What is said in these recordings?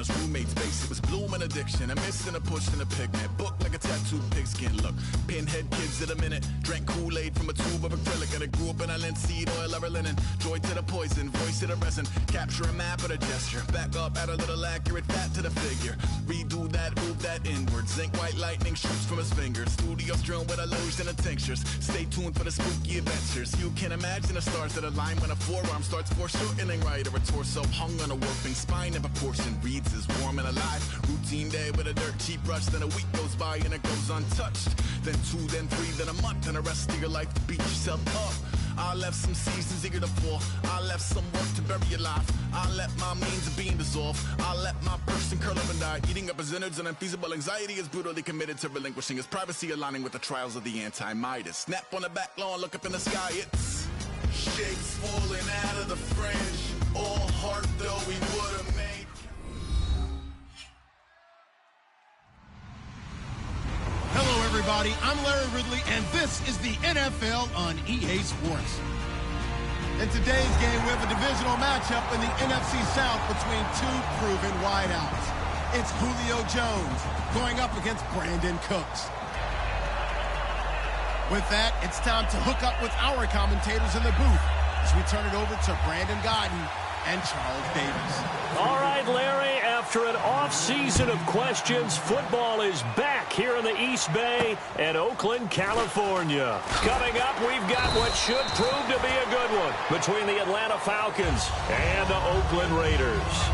his roommate's base. It was bloom and addiction, a miss and a push and a pigment. Book like a tattooed pigskin look. Pinhead kids at a minute. Drank Kool-Aid from a tube of acrylic. And it grew up in a linseed oil or a linen. Joy to the poison, voice to the resin. Capture a map or a gesture. Back up, add a little accurate fat to the figure. Redo that, move that inward. Zinc white lightning shoots from his fingers. Studio strewn with a lotion and tinctures. Stay tuned for the spooky adventures. You can imagine the stars that align when a forearm starts foreshortening right, or a torso hung on a warping spine in proportion. Reads as warm and alive. Routine day with a dirt cheap brush. Then a week goes by and it goes untouched. Then 2, then 3, then a month, and the rest of your life to beat yourself up. I left some seasons eager to fall. I left some work to bury your life. I let my means of being dissolve. I let my person curl up and die. Eating up his innards and unfeasible anxiety is brutally committed to relinquishing his privacy, aligning with the trials of the anti-Midas. Snap on the back lawn, look up in the sky, it's shapes falling out of the fringe. All heart though we would have made. Hello everybody, I'm Larry Ridley, and this is the NFL on EA Sports. In today's game, we have a divisional matchup in the NFC South between two proven wideouts. It's Julio Jones going up against Brandon Cooks. With that, it's time to hook up with our commentators in the booth as we turn it over to Brandon Godden and Charles Davis. All right, Larry, after an off-season of questions, football is back here in the East Bay and Oakland, California. Coming up, we've got what should prove to be a good one between the Atlanta Falcons and the Oakland Raiders.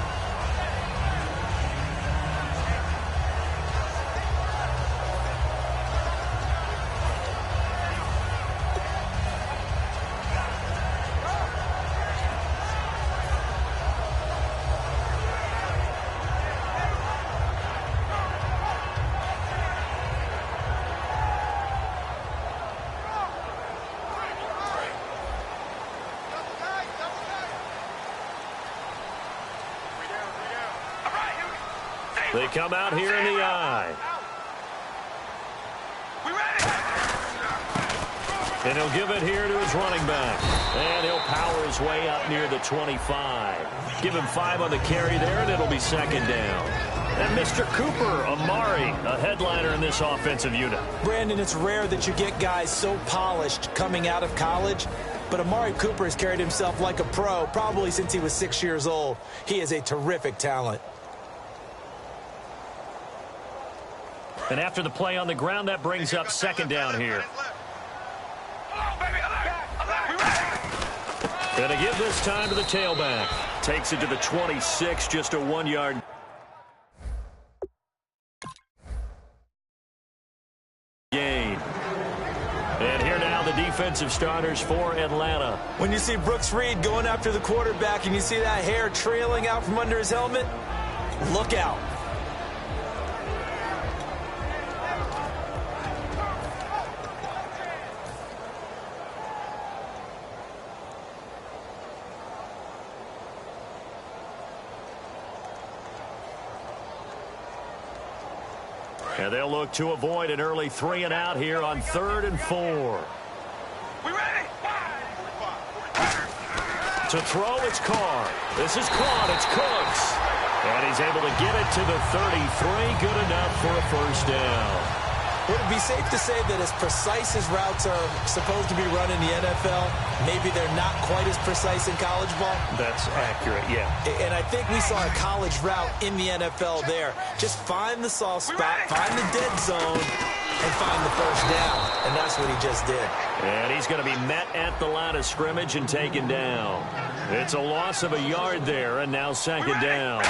They come out here in the eye. And he'll give it here to his running back. And he'll power his way up near the 25. Give him 5 on the carry there, and it'll be second down. And Mr. Cooper, Amari, a headliner in this offensive unit. Brandon, it's rare that you get guys so polished coming out of college. But Amari Cooper has carried himself like a pro probably since he was 6 years old. He is a terrific talent. And after the play on the ground, that brings up second down here. Going to give this time to the tailback. Takes it to the 26, just a 1-yard gain. And here now the defensive starters for Atlanta. When you see Brooks Reed going after the quarterback and you see that hair trailing out from under his helmet, look out. And they'll look to avoid an early 3-and-out here on 3rd and 4. We ready? To throw, it's Carr. This is caught. It's Cooks. And he's able to get it to the 33. Good enough for a first down. Would it be safe to say that as precise as routes are supposed to be run in the NFL, maybe they're not quite as precise in college ball? That's accurate, yeah. And I think we saw a college route in the NFL there. Just find the soft spot, find the dead zone, and find the first down. And that's what he just did. And he's going to be met at the line of scrimmage and taken down. It's a loss of a yard there, and now second down.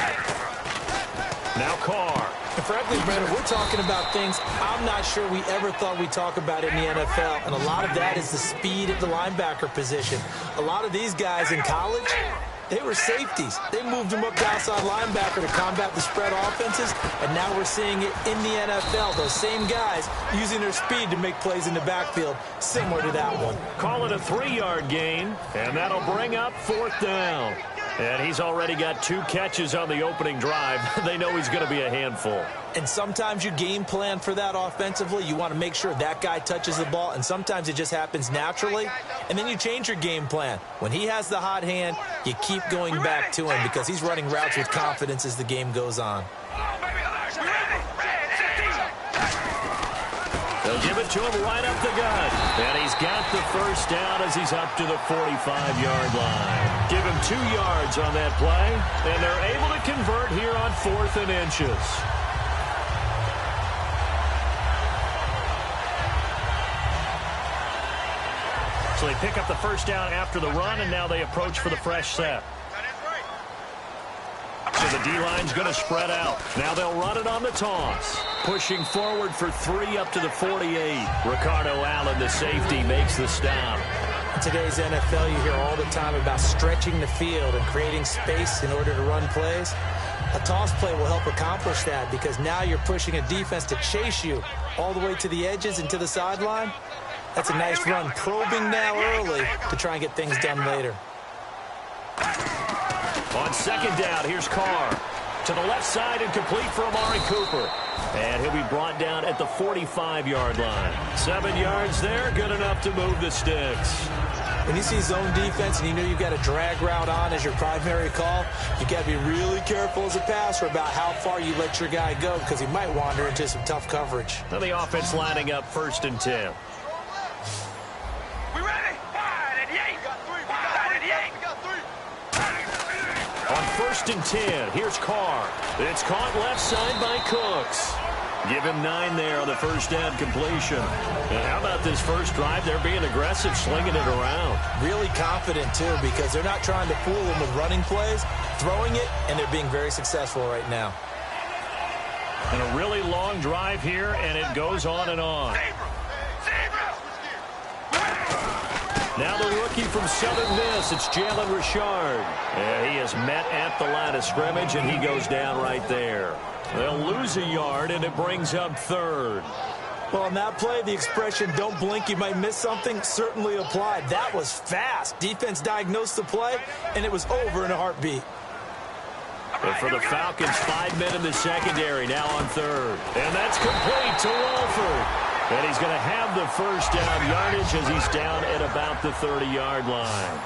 Now Carr. And frankly, Brandon, we're talking about things I'm not sure we ever thought we'd talk about in the NFL. And a lot of that is the speed at the linebacker position. A lot of these guys in college, they were safeties. They moved them up to outside linebacker to combat the spread offenses. And now we're seeing it in the NFL. Those same guys using their speed to make plays in the backfield, similar to that one. Call it a 3-yard gain, and that'll bring up 4th down. And he's already got 2 catches on the opening drive. They know he's going to be a handful. And sometimes you game plan for that offensively. You want to make sure that guy touches the ball, and sometimes it just happens naturally. And then you change your game plan. When he has the hot hand, you keep going back to him because he's running routes with confidence as the game goes on. They'll give it to him right up the gut. And he's got the first down as he's up to the 45-yard line. Give him 2 yards on that play, and they're able to convert here on 4th and inches. So they pick up the first down after the run, and now they approach for the fresh set. So the D-line's going to spread out. Now they'll run it on the toss. Pushing forward for 3 up to the 48. Ricardo Allen, the safety, makes the stop. In today's NFL, you hear all the time about stretching the field and creating space in order to run plays. A toss play will help accomplish that because now you're pushing a defense to chase you all the way to the edges and to the sideline. That's a nice run, probing now early to try and get things done later. On second down, here's Carr. To the left side and complete for Amari Cooper. And he'll be brought down at the 45-yard line. 7 yards there, good enough to move the sticks. When you see zone defense and you know you've got a drag route on as your primary call, you've got to be really careful as a passer about how far you let your guy go because he might wander into some tough coverage. Now the offense lining up 1st and 10. We ready? 5 On 1st and 10, here's Carr. It's caught left side by Cooks. Give him 9 there on the first down completion. And how about this first drive? They're being aggressive, slinging it around. Really confident, too, because they're not trying to fool them with running plays, throwing it, and they're being very successful right now. And a really long drive here, and it goes on and on. Now the rookie from Southern Miss, it's Jalen Richard. And he is met at the line of scrimmage, and he goes down right there. They'll lose a yard, and it brings up 3rd. Well, on that play, the expression, don't blink, you might miss something, certainly applied. That was fast. Defense diagnosed the play, and it was over in a heartbeat. And for the Falcons, 5 men in the secondary, now on 3rd. And that's complete to Wolford. And he's going to have the first down yardage as he's down at about the 30-yard line.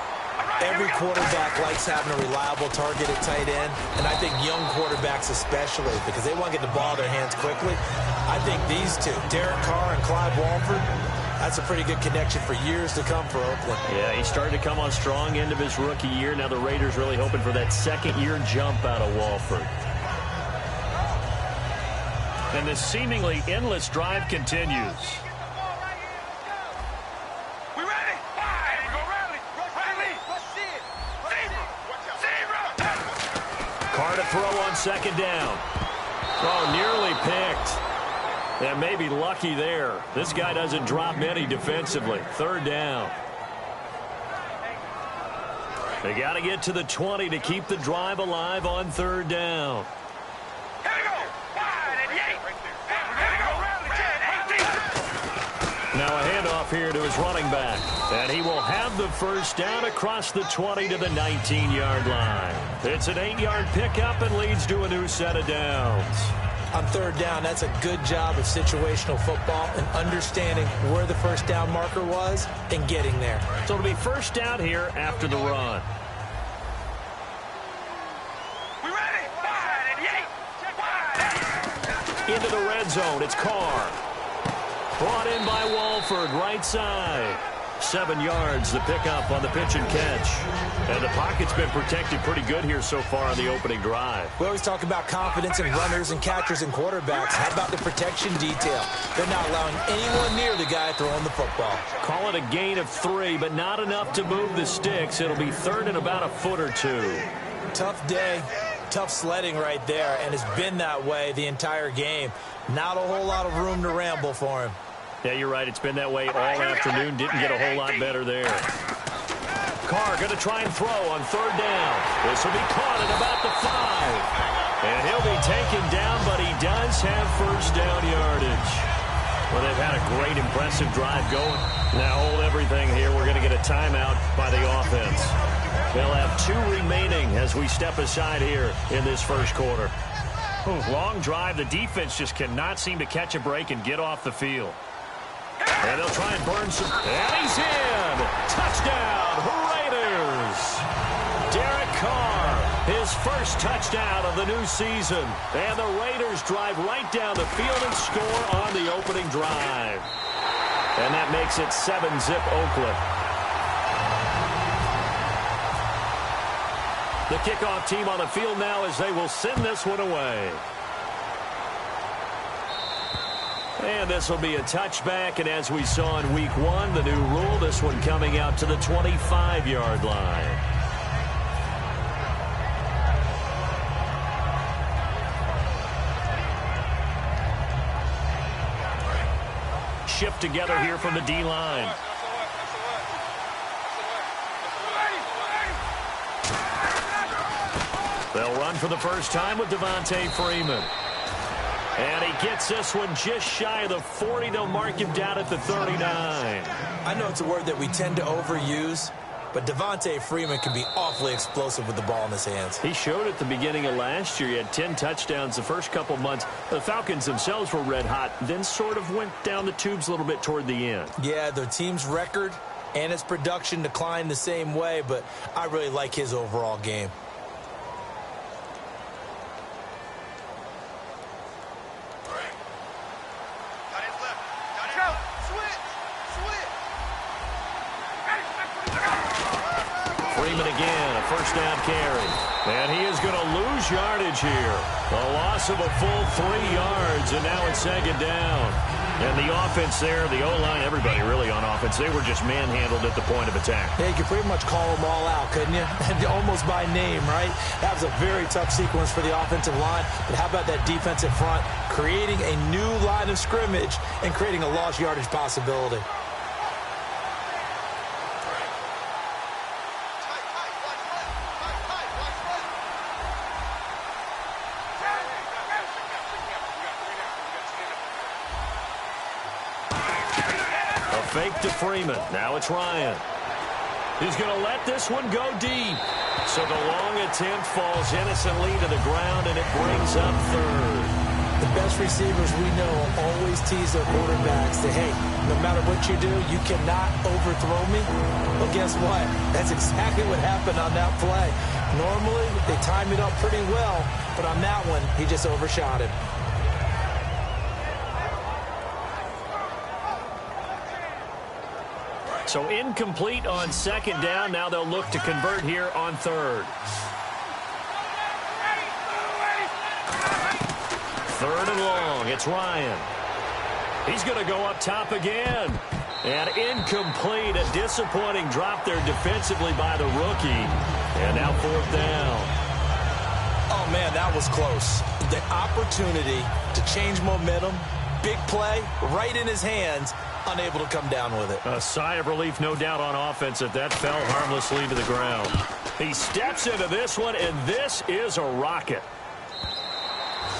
Every quarterback likes having a reliable target at tight end, and I think young quarterbacks especially, because they want to get the ball in their hands quickly. I think these two, Derek Carr and Clyde Wolford, that's a pretty good connection for years to come for Oakland. Yeah, he started to come on strong end of his rookie year. Now the Raiders really hoping for that second-year jump out of Wolford. And this seemingly endless drive continues. We ready? 5. Go rally. Carr to throw on second down. Oh, nearly picked. And maybe lucky there. This guy doesn't drop many defensively. 3rd down. They got to get to the 20 to keep the drive alive on 3rd down. Now a handoff here to his running back. And he will have the first down across the 20 to the 19-yard line. It's an 8-yard pickup and leads to a new set of downs. On 3rd down, that's a good job of situational football and understanding where the first down marker was and getting there. So it'll be first down here after the run. We ready? 5 Into the red zone, it's Carr. Brought in by Wolford, right side. 7 yards, the pickup on the pitch and catch. And the pocket's been protected pretty good here so far on the opening drive. We always talk about confidence in runners and catchers and quarterbacks. How about the protection detail? They're not allowing anyone near the guy throwing the football. Call it a gain of 3, but not enough to move the sticks. It'll be 3rd and about a foot or 2. Tough day, tough sledding right there, and it's been that way the entire game. Not a whole lot of room to ramble for him. Yeah, you're right. It's been that way all afternoon. Didn't get a whole lot better there. Carr going to try and throw on 3rd down. This will be caught at about the 5. And he'll be taken down, but he does have first down yardage. Well, they've had a great, impressive drive going. Now hold everything here. We're going to get a timeout by the offense. They'll have 2 remaining as we step aside here in this first quarter. Long drive. The defense just cannot seem to catch a break and get off the field. And they'll try and burn some. And he's in. Touchdown, Raiders. Derek Carr, his first touchdown of the new season. And the Raiders drive right down the field and score on the opening drive. And that makes it 7-zip Oakland. The kickoff team on the field now as they will send this one away. And this will be a touchback, and as we saw in week 1, the new rule, this one coming out to the 25-yard line. Shift together here from the D-line. They'll run for the first time with Devontae Freeman. And he gets this one just shy of the 40. They'll mark him down at the 39. I know it's a word that we tend to overuse, but Devontae Freeman can be awfully explosive with the ball in his hands. He showed at the beginning of last year. He had 10 touchdowns the first couple months. The Falcons themselves were red hot, then sort of went down the tubes a little bit toward the end. Yeah, their team's record and its production declined the same way, but I really like his overall game. Freeman again, a first down carry. And he is going to lose yardage here. A loss of a full 3 yards, and now it's second down. And the offense there, the O-line, everybody really on offense, they were just manhandled at the point of attack. Yeah, you could pretty much call them all out, couldn't you? Almost by name, right? That was a very tough sequence for the offensive line. But how about that defensive front creating a new line of scrimmage and creating a lost yardage possibility? Fake to Freeman. Now it's Ryan. He's going to let this one go deep. So the long attempt falls innocently to the ground, and it brings up third. The best receivers we know always tease their quarterbacks that, hey, no matter what you do, you cannot overthrow me. Well, guess what? That's exactly what happened on that play. Normally, they time it up pretty well, but on that one, he just overshot him. So incomplete on second down. Now they'll look to convert here on third. Third and long. It's Ryan. He's going to go up top again. And incomplete. A disappointing drop there defensively by the rookie. And now fourth down. Oh, man, that was close. The opportunity to change momentum, big play, right in his hands, unable to come down with it. A sigh of relief, no doubt, on offense that fell harmlessly to the ground. He steps into this one, and this is a rocket.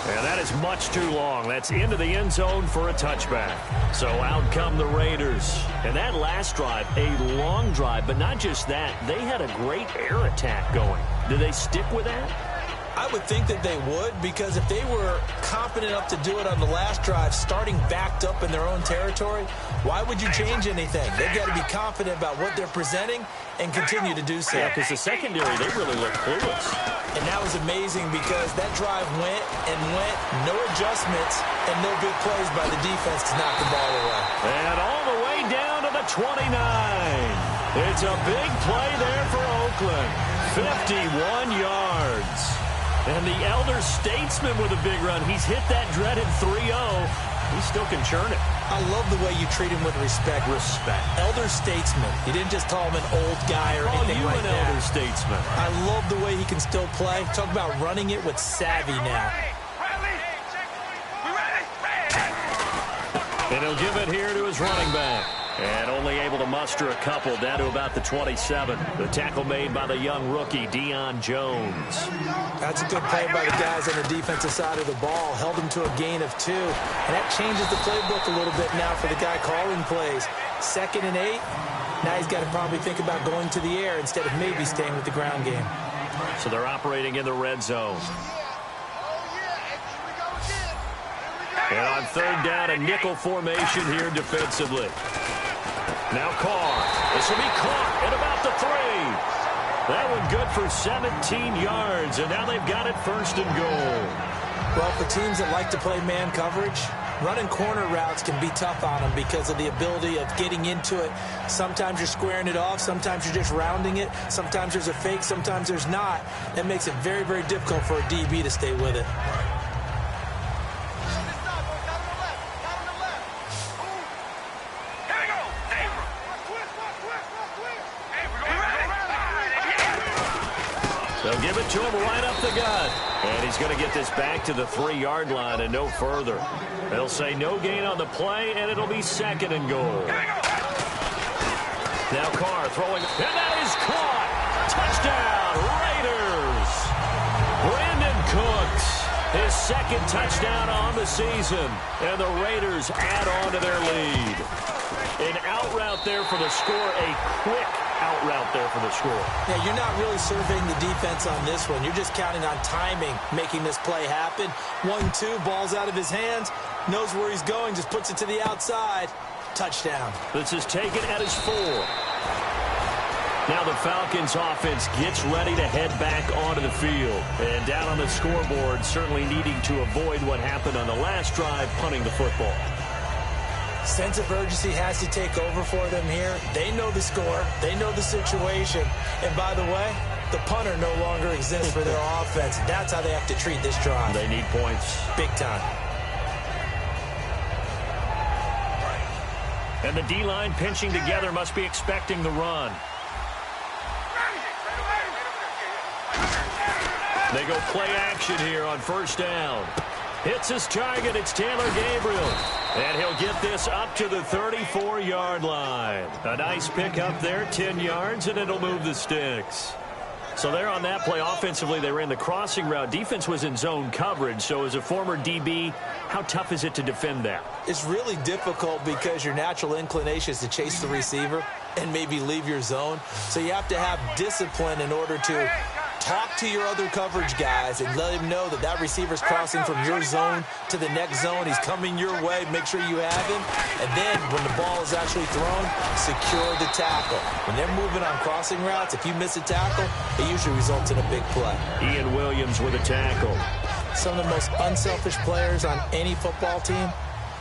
And that is much too long. That's into the end zone for a touchback. So out come the Raiders. And that last drive, a long drive, but not just that. They had a great air attack going. Do they stick with that? I would think that they would, because if they were confident enough to do it on the last drive, starting backed up in their own territory, why would you change anything? They've got to be confident about what they're presenting and continue to do so. Yeah, because the secondary, they really look clueless. And that was amazing because that drive went and went, no adjustments, and no big plays by the defense to knock the ball away. And all the way down to the 29. It's a big play there for Oakland. 51 yards. And the elder statesman with a big run. He's hit that dreaded 3-0. He still can churn it. I love the way you treat him with respect. Respect. Elder statesman. You didn't just call him an old guy or anything like that. An elder statesman. I love the way he can still play. Talk about running it with savvy now. And he'll give it here to his running back. And only able to muster a couple down to about the 27. The tackle made by the young rookie, Deion Jones. That's a good play by the guys on the defensive side of the ball. Held him to a gain of 2. And that changes the playbook a little bit now for the guy calling plays. 2nd and 8. Now he's got to probably think about going to the air instead of maybe staying with the ground game. So they're operating in the red zone. And on 3rd down, a nickel formation here defensively. Now Carr. This will be caught at about the 3. That one good for 17 yards, and now they've got it 1st and goal. Well, for teams that like to play man coverage, running corner routes can be tough on them because of the ability of getting into it. Sometimes you're squaring it off. Sometimes you're just rounding it. Sometimes there's a fake. Sometimes there's not. That makes it very, very difficult for a DB to stay with it. They'll give it to him right up the gut. And he's going to get this back to the 3-yard line and no further. They'll say no gain on the play, and it'll be 2nd and goal. Now Carr throwing, and that is caught. Touchdown, Raiders. Brandon Cooks, his 2nd touchdown on the season. And the Raiders add on to their lead. An out route there for the score, a quick out route there for the score. Yeah, you're not really surveying the defense on this one. You're just counting on timing, making this play happen. 1-2, ball's out of his hands, knows where he's going, just puts it to the outside. Touchdown. This is taken at his 4. Now the Falcons offense gets ready to head back onto the field. And down on the scoreboard, certainly needing to avoid what happened on the last drive, punting the football. Sense of urgency has to take over for them here. They know the score. They know the situation. And by the way, the punter no longer exists for their offense. That's how they have to treat this drive. They need points. Big time. And the D-line pinching together must be expecting the run. They go play action here on 1st down. Hits his target. It's Taylor Gabriel. And he'll get this up to the 34-yard line. A nice pickup there, 10 yards, and it'll move the sticks. So there on that play, offensively, they ran the crossing route. Defense was in zone coverage. So as a former DB, how tough is it to defend that? It's really difficult because your natural inclination is to chase the receiver and maybe leave your zone. So you have to have discipline in order to talk to your other coverage guys and let him know that that receiver's crossing from your zone to the next zone. He's coming your way. Make sure you have him. And then when the ball is actually thrown, secure the tackle. When they're moving on crossing routes, if you miss a tackle, it usually results in a big play. Ian Williams with a tackle. Some of the most unselfish players on any football team,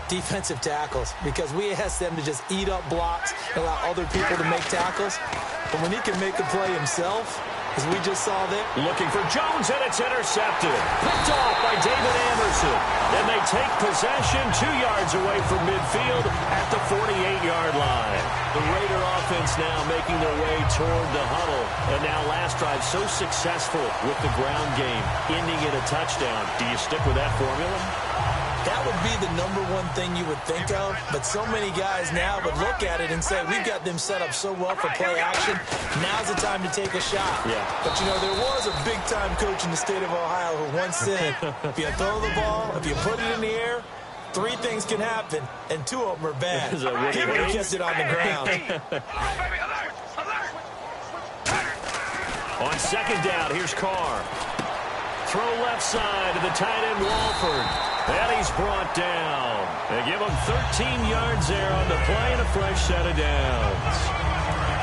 defensive tackles, because we ask them to just eat up blocks and allow other people to make tackles. But when he can make a play himself, as we just saw there. Looking for Jones, and it's intercepted. Picked off by David Anderson. And they take possession 2 yards away from midfield at the 48-yard line. The Raider offense now making their way toward the huddle. And now last drive so successful with the ground game, ending in a touchdown. Do you stick with that formula? That would be the #1 thing you would think of, but so many guys now would look at it and say, we've got them set up so well for play action, now's the time to take a shot. Yeah. But, you know, there was a big-time coach in the state of Ohio who once said, if you throw the ball, if you put it in the air, 3 things can happen, and 2 of them are bad. He would have kept it on the ground. On 2nd down, here's Carr. Throw left side to the tight end, Walford. And he's brought down. They give him 13 yards there on the play and a fresh set of downs.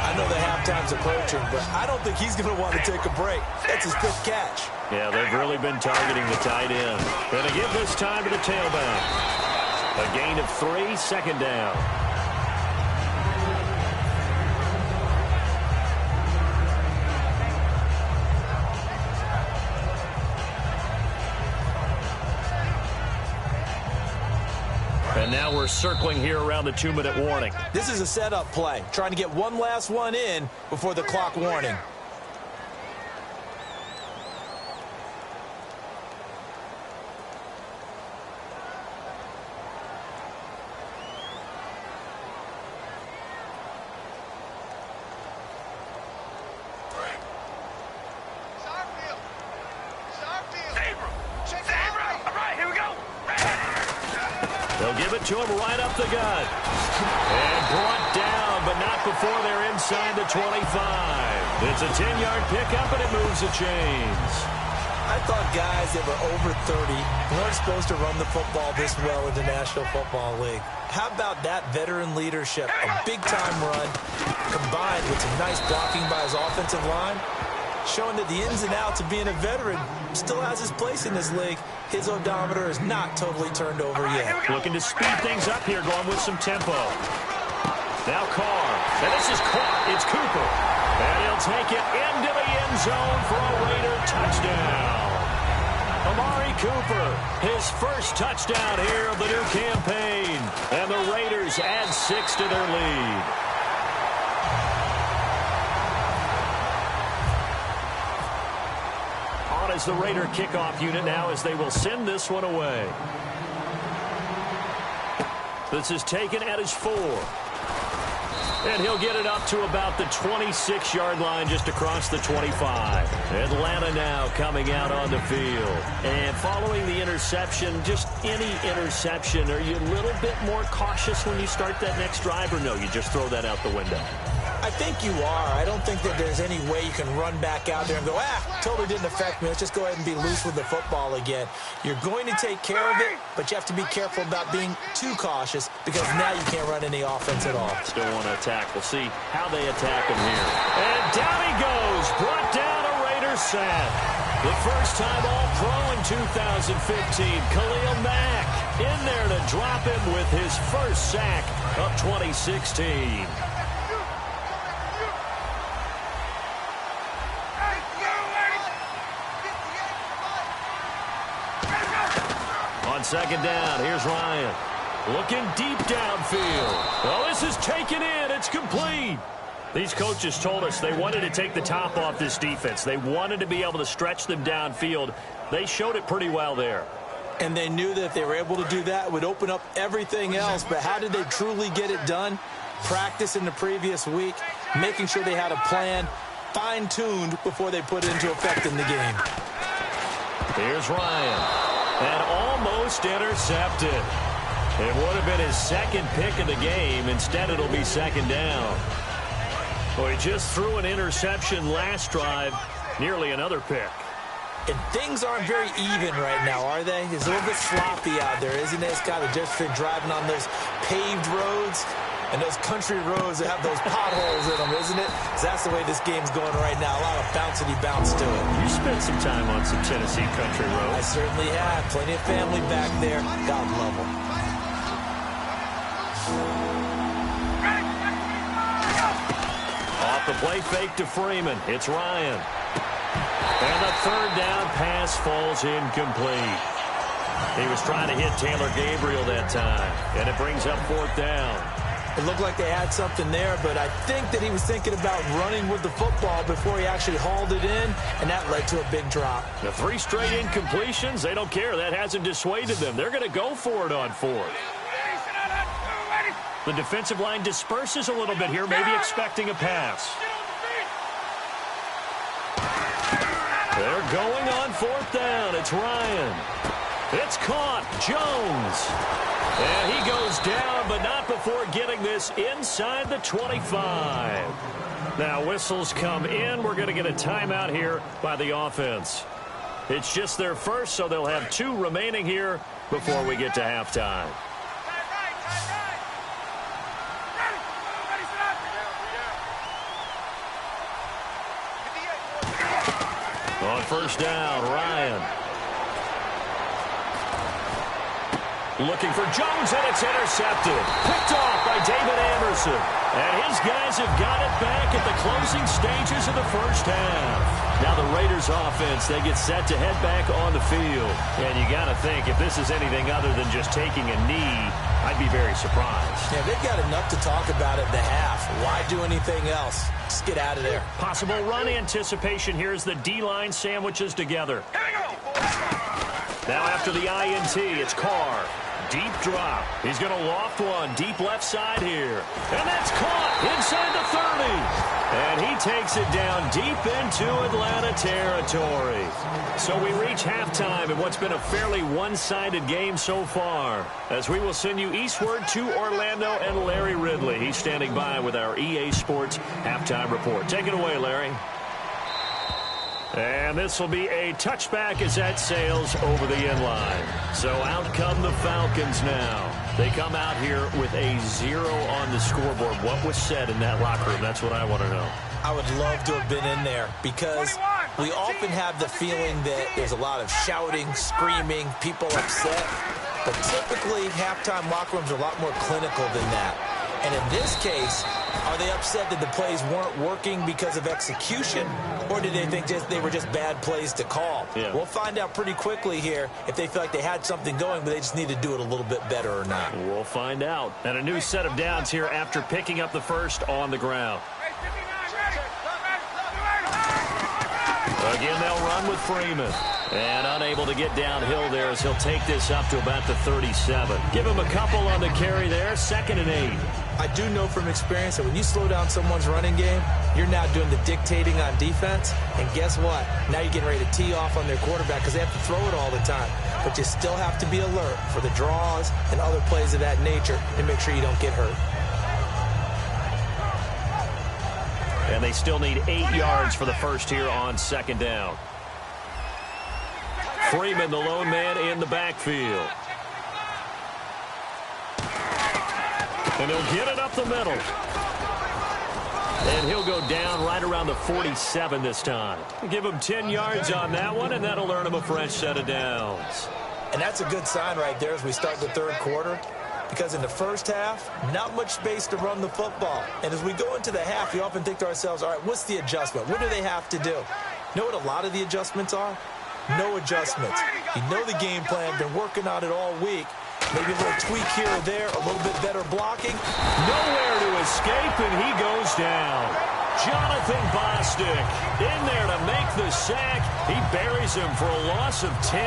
I know the halftime's approaching, but I don't think he's going to want to take a break. That's his 5th catch. Yeah, they've really been targeting the tight end. Going to give this time to the tailback. A gain of 3, 2nd down. And now we're circling here around the 2-minute warning. This is a setup play, trying to get one last one in before the clock warning. it to him right up the gut. And brought down, but not before they're inside the 25. It's a 10-yard pickup, and it moves the chains. I thought guys that were over 30 weren't supposed to run the football this well in the National Football League. How about that veteran leadership? A big-time run combined with some nice blocking by his offensive line, showing that the ins and outs of being a veteran still has his place in this league. His odometer is not totally turned over yet. Looking to speed things up here, going with some tempo. Now Carr. And this is caught. It's Cooper. And he'll take it into the end zone for a Raider touchdown. Amari Cooper, his first touchdown here of the new campaign. And the Raiders add 6 to their lead. On is the Raider kickoff unit now as they will send this one away. This is taken at his 4. And he'll get it up to about the 26-yard line just across the 25. Atlanta now coming out on the field. And following the interception, just any interception, are you a little bit more cautious when you start that next drive, or no, you just throw that out the window? I think you are. I don't think that there's any way you can run back out there and go, totally didn't affect me. Let's just go ahead and be loose with the football again. You're going to take care of it, but you have to be careful about being too cautious because now you can't run any offense at all. Still want to attack. We'll see how they attack him here. And down he goes. Brought down a Raiders sack. The first time All-Pro in 2015. Khalil Mack in there to drop him with his first sack of 2016. On second down, here's Ryan. Looking deep downfield. Oh, this is taken in. It's complete. These coaches told us they wanted to take the top off this defense. They wanted to be able to stretch them downfield. They showed it pretty well there. And they knew that if they were able to do that, it would open up everything else. But how did they truly get it done? Practice in the previous week, making sure they had a plan, fine-tuned before they put it into effect in the game. Here's Ryan. And almost intercepted. It would have been his second pick of the game. Instead, it'll be second down. Well, he just threw an interception last drive. Nearly another pick. And things aren't very even right now, are they? It's a little bit sloppy out there, isn't it? It's kind of just been driving on those paved roads and those country roads that have those potholes in them, isn't it? 'Cause that's the way this game's going right now. A lot of bouncy bounce to it. You spent some time on some Tennessee country roads. I certainly have. Plenty of family back there. God love them. Off the play fake to Freeman. It's Ryan. And the third down pass falls incomplete. He was trying to hit Taylor Gabriel that time. And it brings up fourth down. It looked like they had something there, but I think that he was thinking about running with the football before he actually hauled it in, and that led to a big drop. The 3 straight incompletions, they don't care. That hasn't dissuaded them. They're going to go for it on 4th. The defensive line disperses a little bit here, maybe expecting a pass. They're going on 4th down. It's Ryan. It's caught. Jones. And he goes down, but not before getting this inside the 25. Now whistles come in. We're going to get a timeout here by the offense. It's just their first, so they'll have 2 remaining here before we get to halftime. On first down, Ryan. Looking for Jones, and it's intercepted. Picked off by David Anderson. And his guys have got it back at the closing stages of the first half. Now the Raiders offense, they get set to head back on the field. And you got to think, if this is anything other than just taking a knee, I'd be very surprised. Yeah, they've got enough to talk about at the half. Why do anything else? Just get out of there. Possible run anticipation here as the D-line sandwiches together. Now after the INT, it's Carr. Deep drop. He's going to loft one deep left side here. And that's caught inside the 30. And he takes it down deep into Atlanta territory. So we reach halftime in what's been a fairly one-sided game so far, as we will send you eastward to Orlando and Larry Ridley. He's standing by with our EA Sports halftime report. Take it away, Larry. And this will be a touchback as that sails over the inline. So out come the Falcons now. They come out here with a 0 on the scoreboard. What was said in that locker room? That's what I want to know. I would love to have been in there because we often have the feeling that there's a lot of shouting, screaming, people upset. But typically, halftime locker rooms are a lot more clinical than that. And in this case, are they upset that the plays weren't working because of execution, or did they think they were just bad plays to call? Yeah. We'll find out pretty quickly here if they feel like they had something going, but they just need to do it a little bit better or not. We'll find out. And a new set of downs here after picking up the first on the ground. Again, they'll run with Freeman. And unable to get downhill there as he'll take this up to about the 37. Give him a couple on the carry there, 2nd and 8. I do know from experience that when you slow down someone's running game, you're now doing the dictating on defense. And guess what? Now you're getting ready to tee off on their quarterback because they have to throw it all the time. But you still have to be alert for the draws and other plays of that nature to make sure you don't get hurt. And they still need 8 yards for the first here on 2nd down. Freeman, the lone man in the backfield. And he'll get it up the middle. And he'll go down right around the 47 this time. Give him 10 yards on that one, and that'll earn him a fresh set of downs. And that's a good sign right there as we start the third quarter. Because in the first half, not much space to run the football. And as we go into the half, we often think to ourselves, all right, what's the adjustment? What do they have to do? You know what a lot of the adjustments are? No adjustments. You know the game plan, been working on it all week. Maybe a little tweak here or there, a little bit better blocking. Nowhere to escape, and he goes down. Jonathan Bostic in there to make the sack. He buries him for a loss of 10.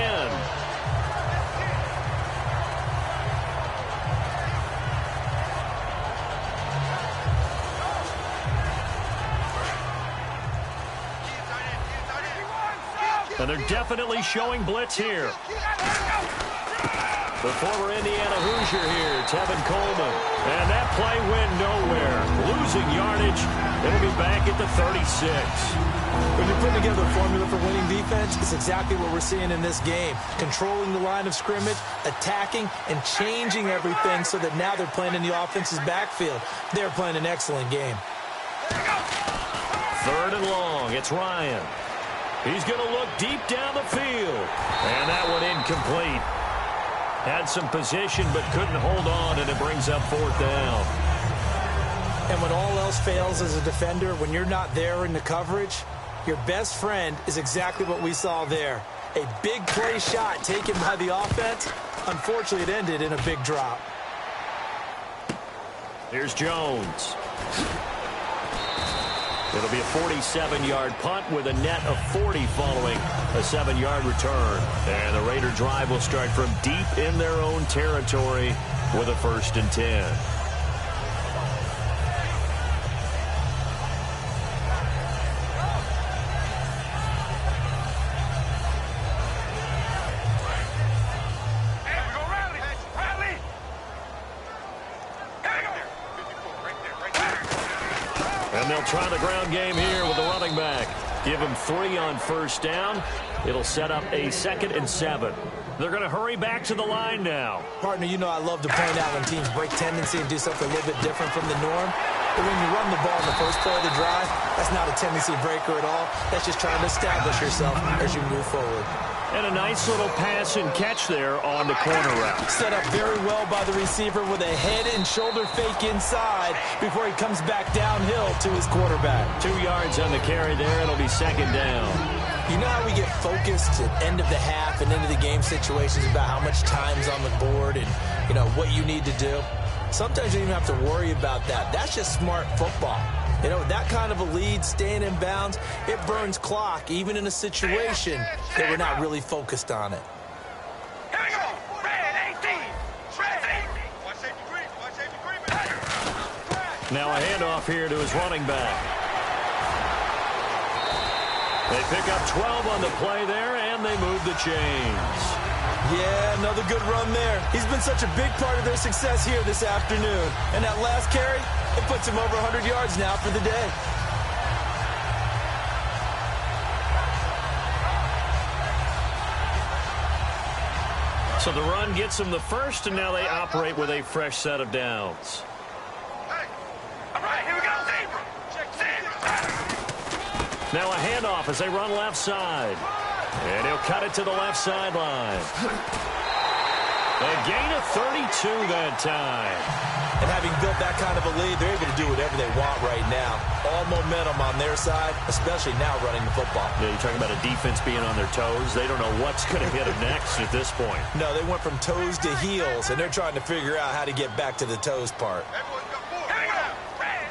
And they're definitely showing blitz here. The former Indiana Hoosier here, Tevin Coleman. And that play went nowhere. Losing yardage. It'll be back at the 36. When you're putting together a formula for winning defense, it's exactly what we're seeing in this game. Controlling the line of scrimmage, attacking, and changing everything so that now they're playing in the offense's backfield. They're playing an excellent game. 3rd and long. It's Ryan. He's going to look deep down the field. And that one incomplete. Had some position but couldn't hold on, and it brings up 4th down. And when all else fails as a defender, when you're not there in the coverage, your best friend is exactly what we saw there. A big play shot taken by the offense. Unfortunately, it ended in a big drop. Here's Jones. It'll be a 47-yard punt with a net of 40 following a 7-yard return. And the Raider drive will start from deep in their own territory with a 1st and 10. And they'll try the ground game here with the running back. Give him 3 on 1st down. It'll set up a 2nd and 7. They're going to hurry back to the line now. Partner, you know I love to point out when teams break tendency and do something a little bit different from the norm. But when you run the ball in the first play of the drive, that's not a tendency breaker at all. That's just trying to establish yourself as you move forward. And a nice little pass and catch there on the corner route. Set up very well by the receiver with a head and shoulder fake inside before he comes back downhill to his quarterback. 2 yards on the carry there. It'll be 2nd down. You know how we get focused at end of the half and into the game situations about how much time's on the board and, you know, what you need to do? Sometimes you don't even have to worry about that. That's just smart football. You know, that kind of a lead, staying in bounds, it burns clock, even in a situation that we're not really focused on it. Now a handoff here to his running back. They pick up 12 on the play there, and they move the chains. Yeah, another good run there. He's been such a big part of their success here this afternoon. And that last carry, it puts him over 100 yards now for the day. So the run gets them the first, and now they operate with a fresh set of downs. Hey. All right, here we go. Zebra. Now a handoff as they run left side. And he'll cut it to the left sideline. A gain of 32 that time. And having built that kind of a lead, they're able to do whatever they want right now. All momentum on their side, especially now running the football. Yeah, you're talking about a defense being on their toes. They don't know what's going to hit them next at this point. No, they went from toes to heels, and they're trying to figure out how to get back to the toes part. Everyone go forward. Here we go. Ready.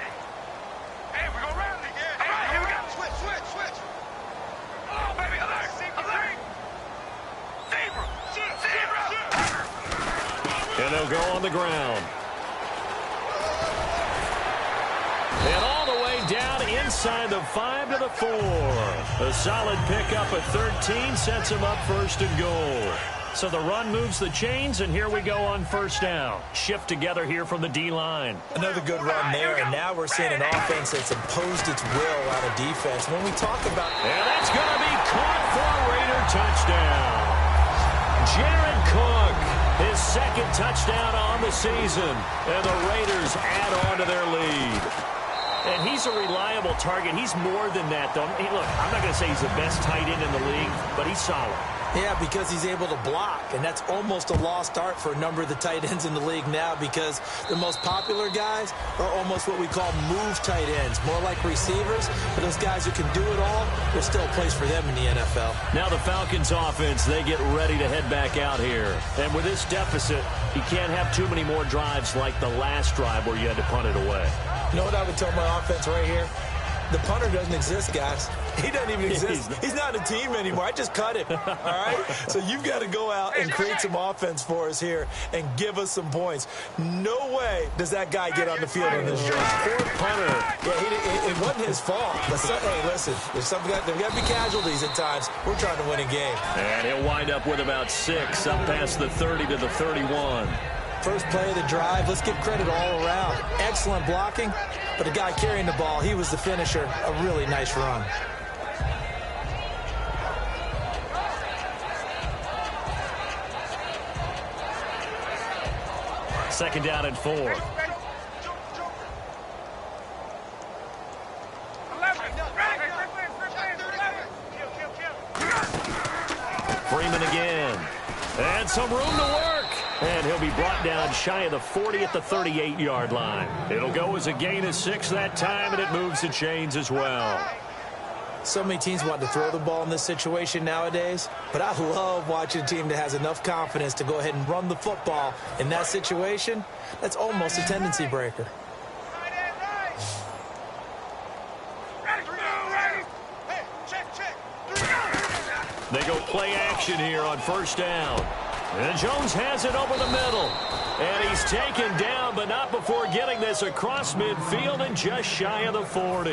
Hey, we're going to run again. All right, here we go. Switch. Oh, baby, alert. Zebra. And they'll go on the ground. And all the way down inside the 5 to the 4. A solid pickup at 13 sets him up first and goal. So the run moves the chains, and here we go on first down. Shift together here from the D-line. Another good run there, and now we're seeing an offense that's imposed its will out of defense. When we talk about... And that's going to be caught for a Raider touchdown. Jared Cook, his second touchdown on the season, and the Raiders add on to their lead. And he's a reliable target. He's more than that, though. Hey, look, I'm not going to say he's the best tight end in the league, but he's solid. Yeah, because he's able to block, and that's almost a lost art for a number of the tight ends in the league now, because the most popular guys are almost what we call move tight ends, more like receivers. For those guys who can do it all, there's still a place for them in the NFL. Now the Falcons offense, they get ready to head back out here. And with this deficit, you can't have too many more drives like the last drive where you had to punt it away. You know what I would tell my offense right here? The punter doesn't exist, guys. He doesn't even exist. He's not a team anymore. I just cut him, all right? So you've got to go out and create some offense for us here and give us some points. No way does that guy get on the field in this drive. Poor punter. Yeah, it wasn't his fault. Hey, listen, there's got to be casualties at times. We're trying to win a game. And he'll wind up with about 6 up past the 30 to the 31. First play of the drive, let's give credit all around. Excellent blocking, but the guy carrying the ball, he was the finisher. A really nice run. Second down and 4. Freeman again. And some room to work. And he'll be brought down shy of the 40 at the 38-yard line. It'll go as a gain of 6 that time, and it moves the chains as well. So many teams want to throw the ball in this situation nowadays, but I love watching a team that has enough confidence to go ahead and run the football in that situation. That's almost a tendency breaker. They go play action here on first down. And Jones has it over the middle. And he's taken down, but not before getting this across midfield and just shy of the 40.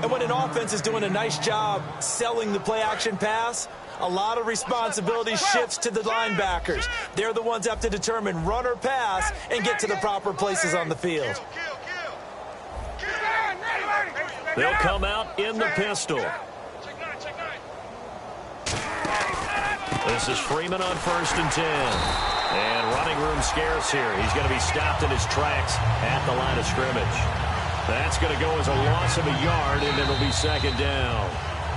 And when an offense is doing a nice job selling the play-action pass, a lot of responsibility shifts to the linebackers. They're the ones that have to determine run or pass and get to the proper places on the field. They'll come out in the pistol. This is Freeman on first and 10. And running room scarce here. He's going to be stopped in his tracks at the line of scrimmage. That's going to go as a loss of a yard, and it'll be second down.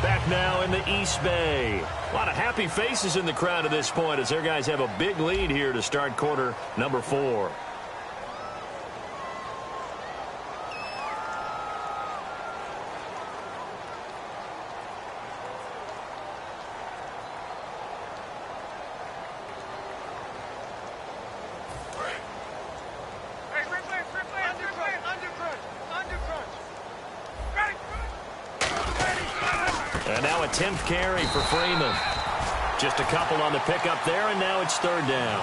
Back now in the East Bay. A lot of happy faces in the crowd at this point as their guys have a big lead here to start quarter number 4. And now a 10th carry for Freeman. Just a couple on the pickup there, and now it's third down.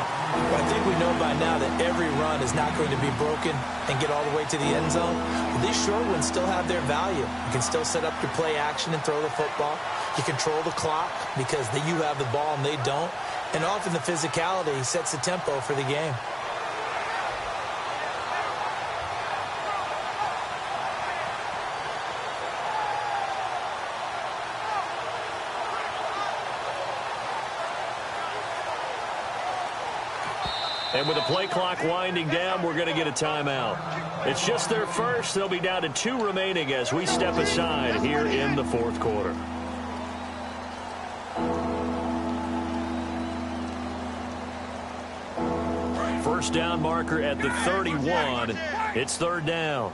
Well, I think we know by now that every run is not going to be broken and get all the way to the end zone. But these short ones still have their value. You can still set up your play action and throw the football. You control the clock because you have the ball and they don't. And often the physicality sets the tempo for the game. And with the play clock winding down, we're going to get a timeout. It's just their first. They'll be down to 2 remaining as we step aside here in the fourth quarter. First down marker at the 31. It's third down.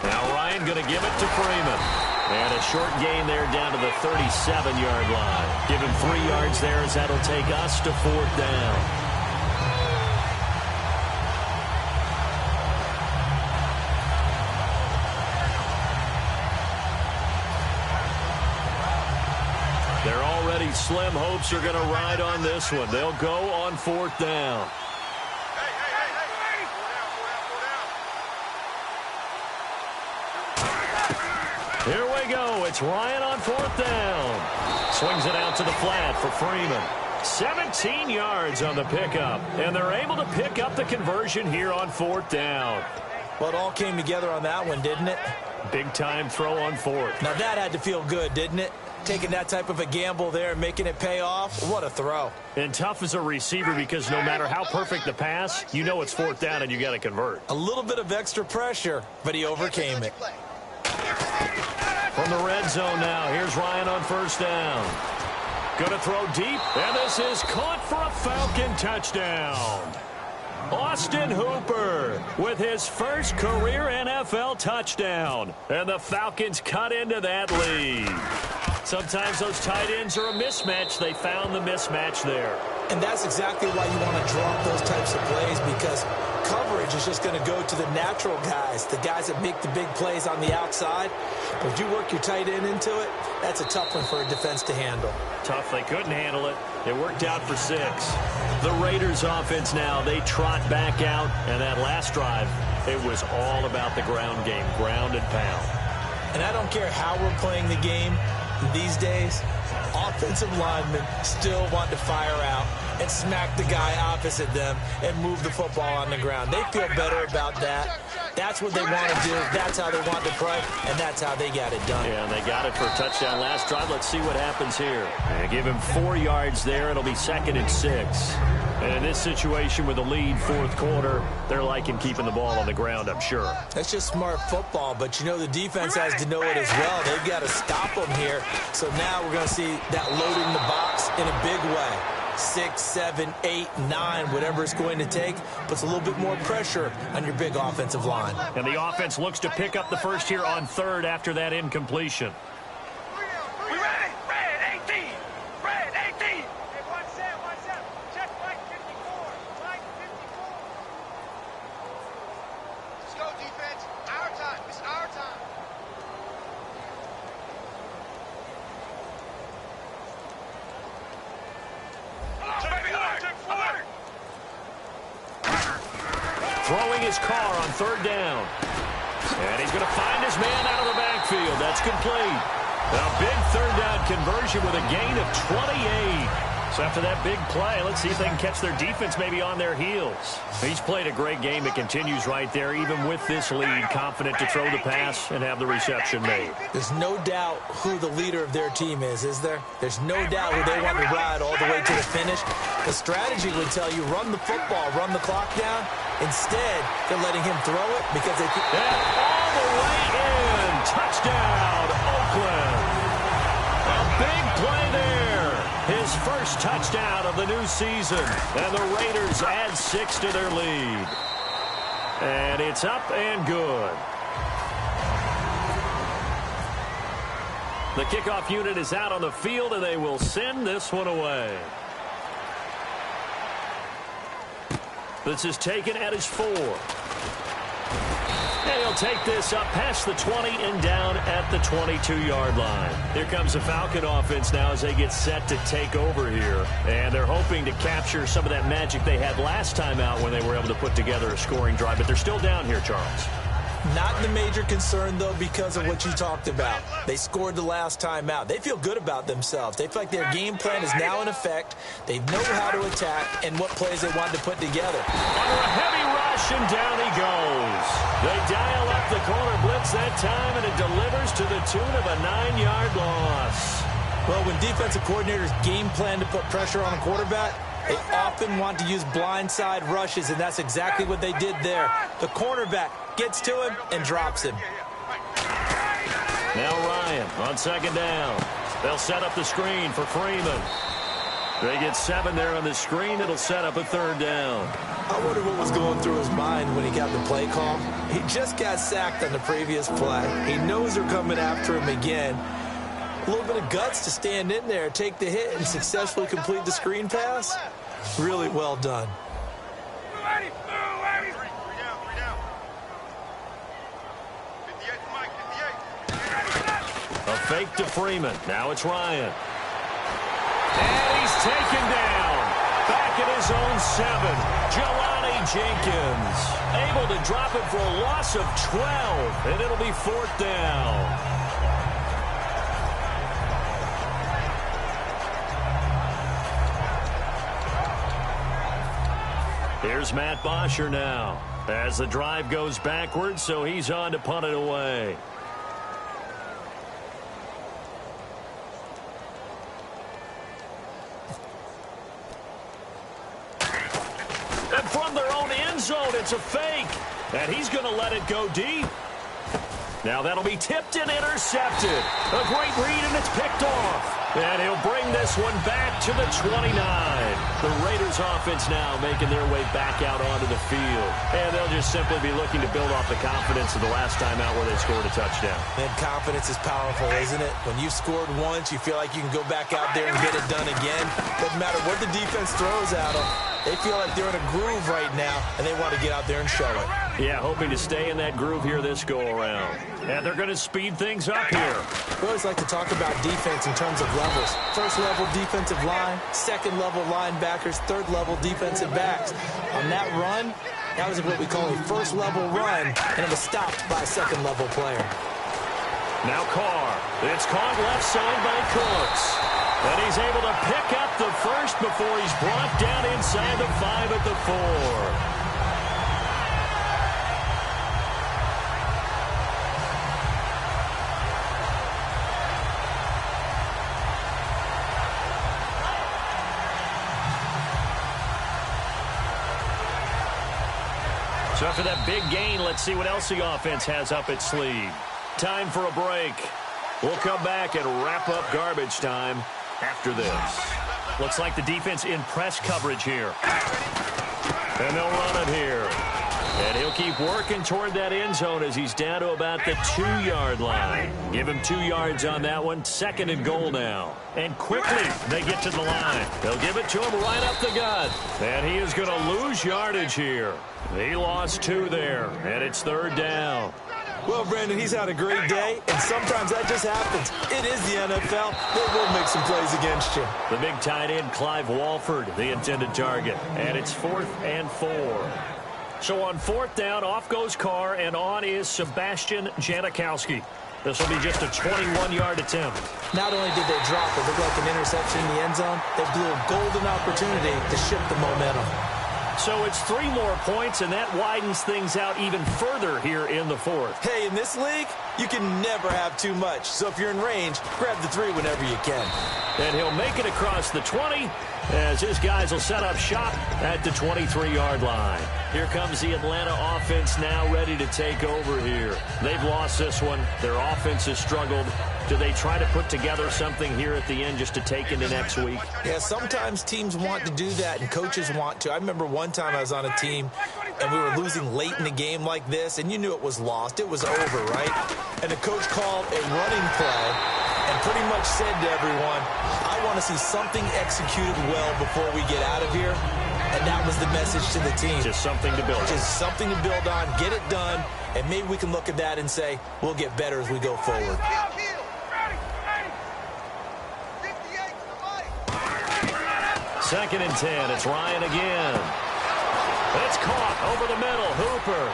Now Ryan going to give it to Freeman. And a short gain there down to the 37-yard line. Give him 3 yards there as that'll take us to fourth down. Their already slim hopes are going to ride on this one. They'll go on fourth down. Here we go. It's Ryan on fourth down. Swings it out to the flat for Freeman. 17 yards on the pickup. And they're able to pick up the conversion here on fourth down. Well, it all came together on that one, didn't it? Big time throw on fourth. Now that had to feel good, didn't it? Taking that type of a gamble there and making it pay off. What a throw. And tough as a receiver because no matter how perfect the pass, you know it's fourth down and you got to convert. A little bit of extra pressure, but he overcame it. From the red zone now, here's Ryan on first down. Going to throw deep, and this is caught for a Falcon touchdown. Austin Hooper with his first career NFL touchdown. And the Falcons cut into that lead. Sometimes those tight ends are a mismatch. They found the mismatch there. And that's exactly why you want to drop those types of plays, because coverage is just going to go to the natural guys, the guys that make the big plays on the outside. But if you work your tight end into it, that's a tough one for a defense to handle. Tough. They couldn't handle it. It worked out for 6. The Raiders offense now, they trot back out. And that last drive, it was all about the ground game, ground and pound. And I don't care how we're playing the game these days, offensive linemen still want to fire out and smack the guy opposite them and move the football on the ground. They feel better about that. That's what they want to do. That's how they want to play, and that's how they got it done. Yeah, and they got it for a touchdown last drive. Let's see what happens here. And give him 4 yards there. It'll be 2nd and 6. And in this situation with the lead, fourth quarter, they're liking keeping the ball on the ground, I'm sure. That's just smart football, but you know the defense has to know it as well. They've got to stop them here. So now we're going to see that loading the box in a big way. 6, 7, 8, 9, whatever it's going to take, puts a little bit more pressure on your big offensive line. And the offense looks to pick up the first here on third after that incompletion. We ready? Red 18. Red 18. Hey, 1-7. Check Mike 54. Mike 54. Let's go, defense. Our time. It's our time. Throwing his car on third down. And he's going to find his man out of the backfield. That's complete. A big third down conversion with a gain of 28. So after that big play, let's see if they can catch their defense maybe on their heels. He's played a great game. It continues right there, even with this lead, confident to throw the pass and have the reception made. There's no doubt who the leader of their team is there? There's no doubt who they want to ride all the way to the finish. The strategy would tell you run the football, run the clock down. Instead, they're letting him throw it because they think... And all the way in. Touchdown, Oakland. A big play there. His first touchdown of the new season. And the Raiders add 6 to their lead. And it's up and good. The kickoff unit is out on the field, and they will send this one away. This is taken at his 4. And he'll take this up past the 20 and down at the 22-yard line. Here comes the Falcon offense now as they get set to take over here. And they're hoping to capture some of that magic they had last time out when they were able to put together a scoring drive. But they're still down here, Charles. Not the major concern, though, because of what you talked about. They scored the last time out. They feel good about themselves. They feel like their game plan is now in effect. They know how to attack and what plays they want to put together. Under a heavy rush, and down he goes. They dial up the corner blitz that time, and it delivers to the tune of a 9-yard loss. Well, when defensive coordinators game plan to put pressure on a quarterback, they often want to use blindside rushes, and that's exactly what they did there. The cornerback gets to him and drops him. Now Ryan on second down. They'll set up the screen for Freeman. They get 7 there on the screen. It'll set up a third down. I wonder what was going through his mind when he got the play call. He just got sacked on the previous play. He knows they're coming after him again. A little bit of guts to stand in there, take the hit, and successfully complete the screen pass. Really well done. A fake to Freeman. Now it's Ryan. And he's taken down. Back at his own 7. Jelani Jenkins able to drop it for a loss of 12. And it'll be 4th down. Here's Matt Bosher now as the drive goes backwards, so he's on to punt it away. And from their own end zone, it's a fake. And he's going to let it go deep. Now that'll be tipped and intercepted. A great read, and it's picked off. And he'll bring this one back to the 29. The Raiders offense now making their way back out onto the field. And they'll just simply be looking to build off the confidence of the last time out where they scored a touchdown. And confidence is powerful, isn't it? When you've scored once, you feel like you can go back out there and get it done again. Doesn't matter what the defense throws at them. They feel like they're in a groove right now, and they want to get out there and show it. Yeah, hoping to stay in that groove here this go-around. And they're going to speed things up here. We always like to talk about defense in terms of levels. First-level defensive line, second-level linebackers, third-level defensive backs. On that run, that was what we call a first-level run, and it was stopped by a second-level player. Now Carr. It's caught left side by Cooks. And he's able to pick up the first before he's brought down inside the 5 at the 4. So after that big gain, let's see what else the offense has up its sleeve. Time for a break. We'll come back and wrap up garbage time after this. Looks like the defense in press coverage here. And they'll run it here. And he'll keep working toward that end zone as he's down to about the 2-yard line. Give him 2 yards on that one. 2nd and goal now. And quickly they get to the line. They'll give it to him right up the gut. And he is going to lose yardage here. He lost 2 there. And it's 3rd down. Well, Brandon, he's had a great day, and sometimes that just happens. It is the NFL. They will make some plays against you. The big tight end, Clive Walford, the intended target. And it's 4th and 4. So on 4th down, off goes Carr, and on is Sebastian Janikowski. This will be just a 21-yard attempt. Not only did they drop it, looked like an interception in the end zone, they blew a golden opportunity to shift the momentum. So it's 3 more points, and that widens things out even further here in the 4th. Hey, in this league, you can never have too much. So if you're in range, grab the 3 whenever you can. And he'll make it across the 20 as his guys will set up shop at the 23-yard line. Here comes the Atlanta offense now ready to take over here. They've lost this one. Their offense has struggled. Do they try to put together something here at the end just to take into next week? Yeah, sometimes teams want to do that and coaches want to. I remember one time I was on a team and we were losing late in the game like this, and you knew it was lost. It was over, right? And the coach called a running play and pretty much said to everyone, I want to see something executed well before we get out of here. And that was the message to the team. Just something to build on. Just something to build on, get it done, and maybe we can look at that and say, we'll get better as we go forward. Second and 10. It's Ryan again. It's caught over the middle. Hooper.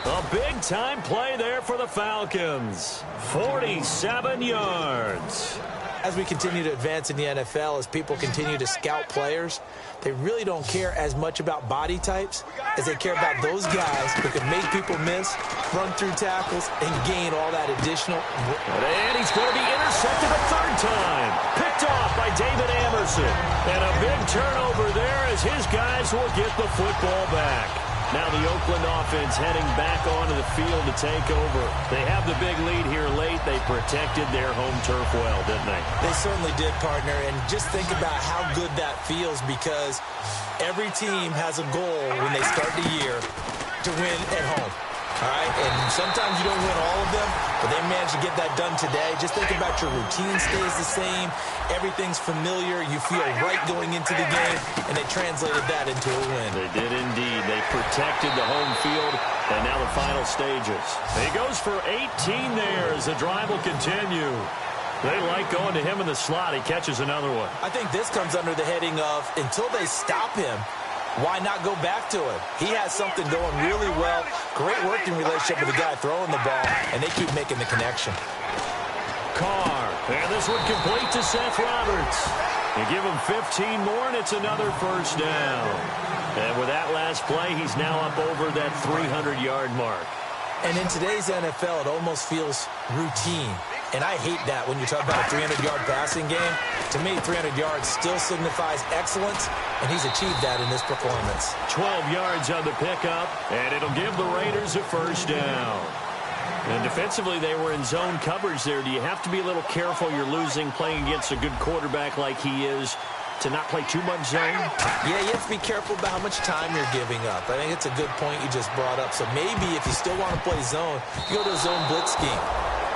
A big-time play there for the Falcons. 47 yards. As we continue to advance in the NFL, as people continue to scout players, they really don't care as much about body types as they care about those guys who can make people miss, run through tackles, and gain all that additional. And he's going to be intercepted a third time. Picked off by David Amerson. And a big turnover there as his guys will get the football back. Now the Oakland offense heading back onto the field to take over. They have the big lead here late. They protected their home turf well, didn't they? They certainly did, partner. And just think about how good that feels, because every team has a goal when they start the year to win at home. All right? And sometimes you don't win all of them, but they managed to get that done today. Just think about your routine stays the same. Everything's familiar. You feel right going into the game, and they translated that into a win. They did indeed. They protected the home field, and now the final stages. He goes for 18 there as the drive will continue. They like going to him in the slot. He catches another one. I think this comes under the heading of, until they stop him, why not go back to it? He has something going really well. Great working relationship with the guy throwing the ball, and they keep making the connection. Carr, and this one complete to Seth Roberts. You give him 15 more, and it's another first down. And with that last play, he's now up over that 300-yard mark. And in today's NFL, it almost feels routine. And I hate that when you talk about a 300-yard passing game. To me, 300 yards still signifies excellence, and he's achieved that in this performance. 12 yards on the pickup, and it'll give the Raiders a first down. And defensively, they were in zone coverage there. Do you have to be a little careful? You're losing playing against a good quarterback like he is to not play too much zone? Yeah, you have to be careful about how much time you're giving up. I think it's a good point you just brought up. So maybe if you still want to play zone, you go to a zone blitz scheme.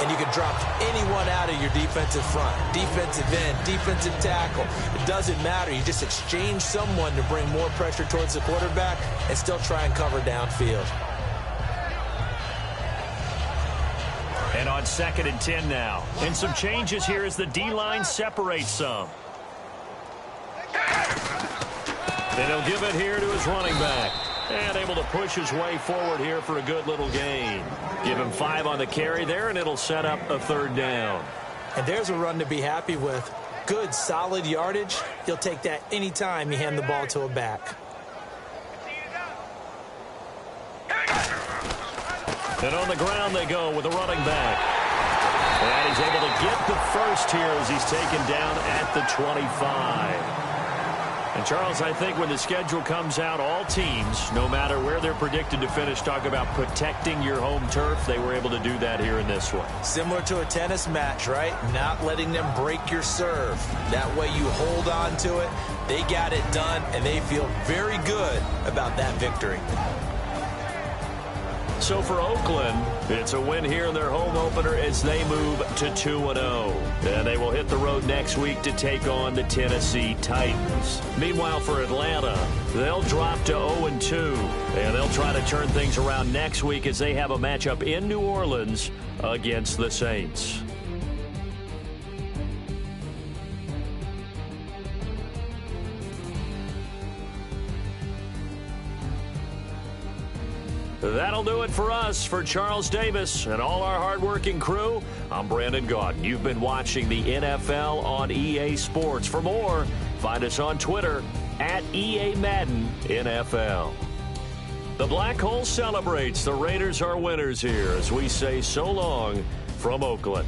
And you can drop anyone out of your defensive front, defensive end, defensive tackle. It doesn't matter. You just exchange someone to bring more pressure towards the quarterback and still try and cover downfield. And on 2nd and 10 now. And some changes here as the D-line separates some. And he'll give it here to his running back. And able to push his way forward here for a good little gain. Give him 5 on the carry there, and it'll set up a third down. And there's a run to be happy with. Good, solid yardage. He'll take that anytime you hand the ball to a back. And on the ground they go with a running back. And he's able to get the first here as he's taken down at the 25. And, Charles, I think when the schedule comes out, all teams, no matter where they're predicted to finish, talk about protecting your home turf. They were able to do that here in this one. Similar to a tennis match, right? Not letting them break your serve. That way you hold on to it. They got it done, and they feel very good about that victory. So for Oakland, it's a win here in their home opener as they move to 2-0. And they will hit the road next week to take on the Tennessee Titans. Meanwhile, for Atlanta, they'll drop to 0-2. And they'll try to turn things around next week as they have a matchup in New Orleans against the Saints. That'll do it for us. For Charles Davis and all our hardworking crew, I'm Brandon Gaudin. You've been watching the NFL on EA Sports. For more, find us on Twitter at EA Madden NFL. The Black Hole celebrates. The Raiders are winners here as we say so long from Oakland.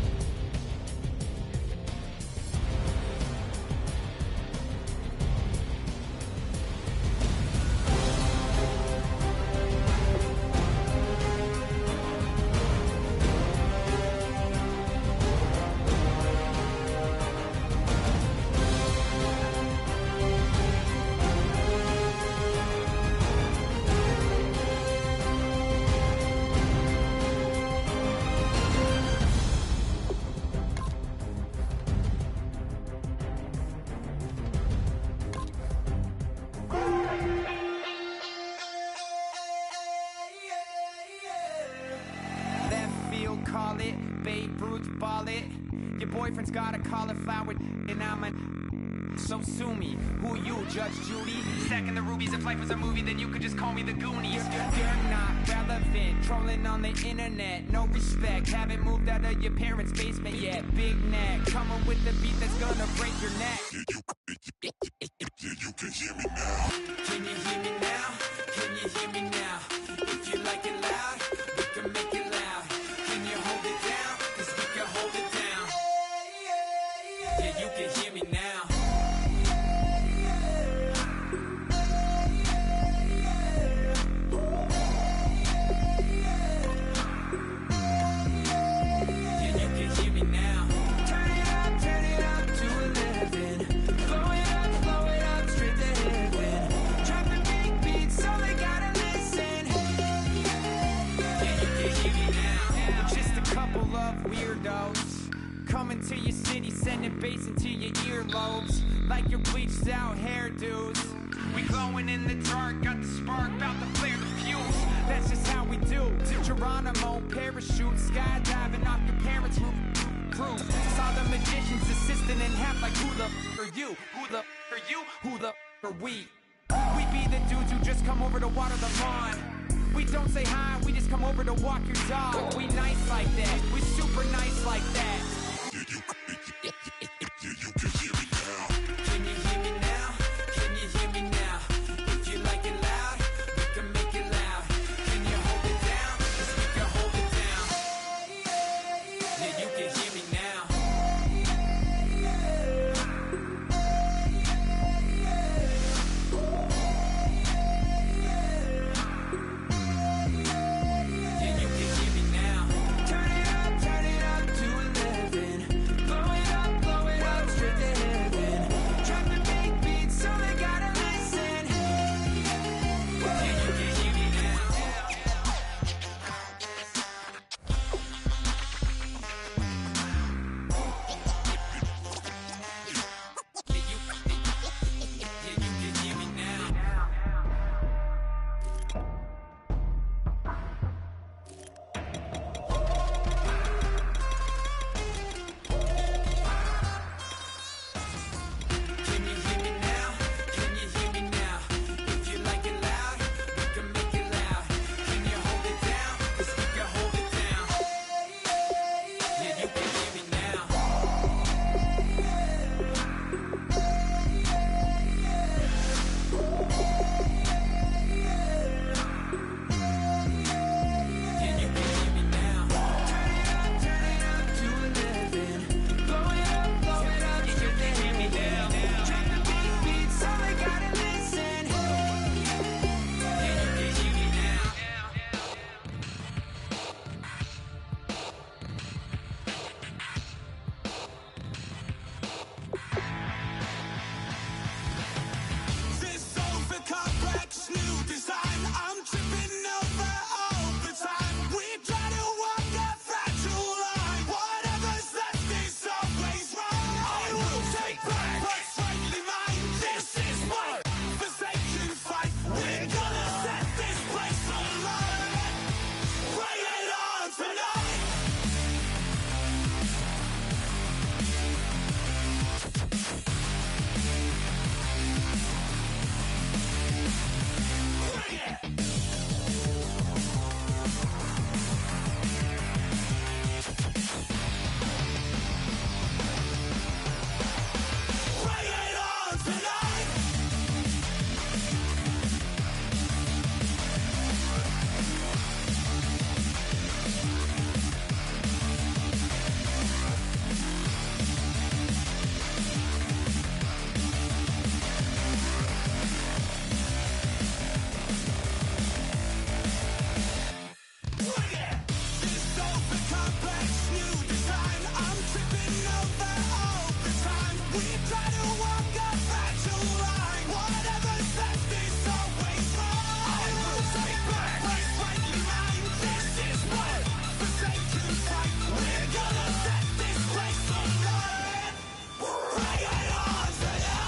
ball it. Your boyfriend's got a cauliflower, and I'm a. So sue me. Who you, Judge Judy? Stacking the rubies. If life was a movie, then you could just call me the Goonies. You're not relevant. Trolling on the internet. No respect. Haven't moved out of your parents' basement yet. Big neck. Coming with the beat that's gonna break your neck. You can hear me now. Can you hear me now? Can you hear me now? If you like it loud, we can make it loud. Can you hold it down? 'Cause we can hold it down. Yeah, you can hear me now. Yeah, you can hear me now. Turn it up to 11. Blow it up straight to heaven. Dropping big beats, so they gotta listen. Yeah, you can hear me now. Just a couple of weirdos coming to your city, sending bass into your earlobes like your bleached out hairdos. We glowing in the dark, got the spark, about to flare the fuse. That's just how we do. To Geronimo, parachute, skydiving off your parents' roof. Crew. Saw the magician's assistant in half like who the are you? Who the are you? Who the are we? We be the dudes who just come over to water the lawn. We don't say hi, we just come over to walk your dog. We nice like that, we super nice like that. You can hear me now. Can you hear me now? Can you hear me now? If you like it loud, we can make it loud. Can you hold it down? 'Cause we can hold it down. Yeah, you can hear me now. Yeah, you can hear me now. Turn it up to 11. Blow it up straight to heaven. Dropping big beats, so they gotta listen. Yeah, you can hear me now. Yeah, you can hear me now. Can you hear me now? Can you hear me now? If you like it loud, we can make it loud. Can you hold it down? 'Cause we can hold it down. Yeah, you can hear me now. Yeah, you can hear me now. Turn it up to 11. Blow it up straight to hear me now. Drop the big beats, so they gotta listen. Yeah, you can hear me now. This over-complex new design, I'm tripping over all the time. We try to walk a fragile line. Whatever's left is always wrong. I will take back what's rightly mine. This is my forsaken fight. We're gonna set this place alight. Bring it on tonight. Bring it. Bring it on tonight. Bring it. This over-complex new design, I'm tripping over all the time. We try to walk a fragile line. Whatever's left is always wrong. I will take back what's rightly mine. This is my forsaken fight. We're gonna set this place alight. Bring it on tonight.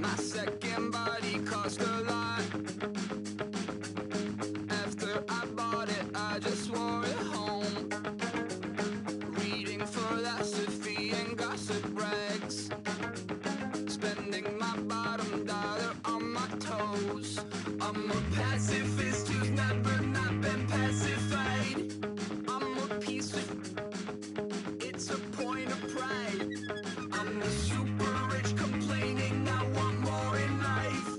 My second body cost a lot. After I bought it, I just wore it home. Reading philosophy and gossip rags. Spending my bottom dollar on my toes. I'm a pacifist who's never not been pacified. I'm a piece of... It's a point of pride. I'm the super rich complaining I want more in life.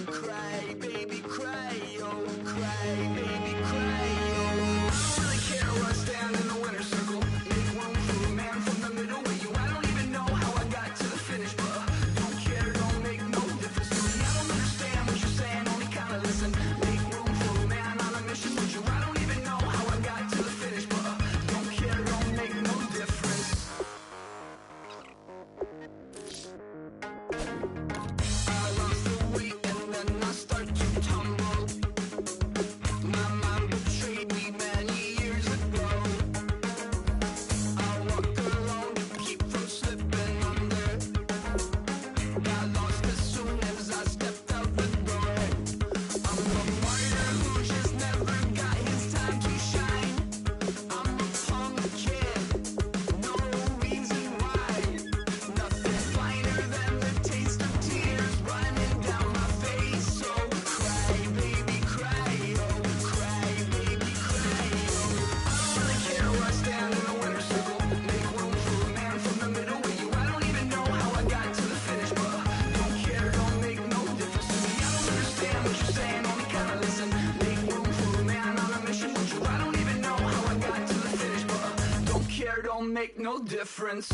Cry, baby, cry, oh, cry, baby, cry, oh. I don't really care where I stand in the winner's circle. Make room for a man from the middle with you. I don't even know how I got to the finish, but don't care, don't make no difference to me. I don't understand what you're saying, only kinda listen. Make room for a man on a mission with you. I don't even know how I got to the finish, but don't care, don't make no difference. I lost the weight and then I start to tumble. My mind betrayed me many years ago. I walk alone to keep from slipping under. Got lost as soon as I stepped out the door. I'm a martyr who just never got his time to shine. I'm a punk kid, no reason why. Nothing finer than the taste of tears running down my face. So cry, baby, cry, oh, cry, baby, cry, oh. I don't really care where I stand in the winner's circle. Make room for a man from the middle with you. I don't even know how I got to the finish, but don't care, don't make no difference to me. I don't understand what you're saying, only kinda listen. Make room for a man on a mission with you. I don't even know how I got to the finish, but don't care, don't make no difference.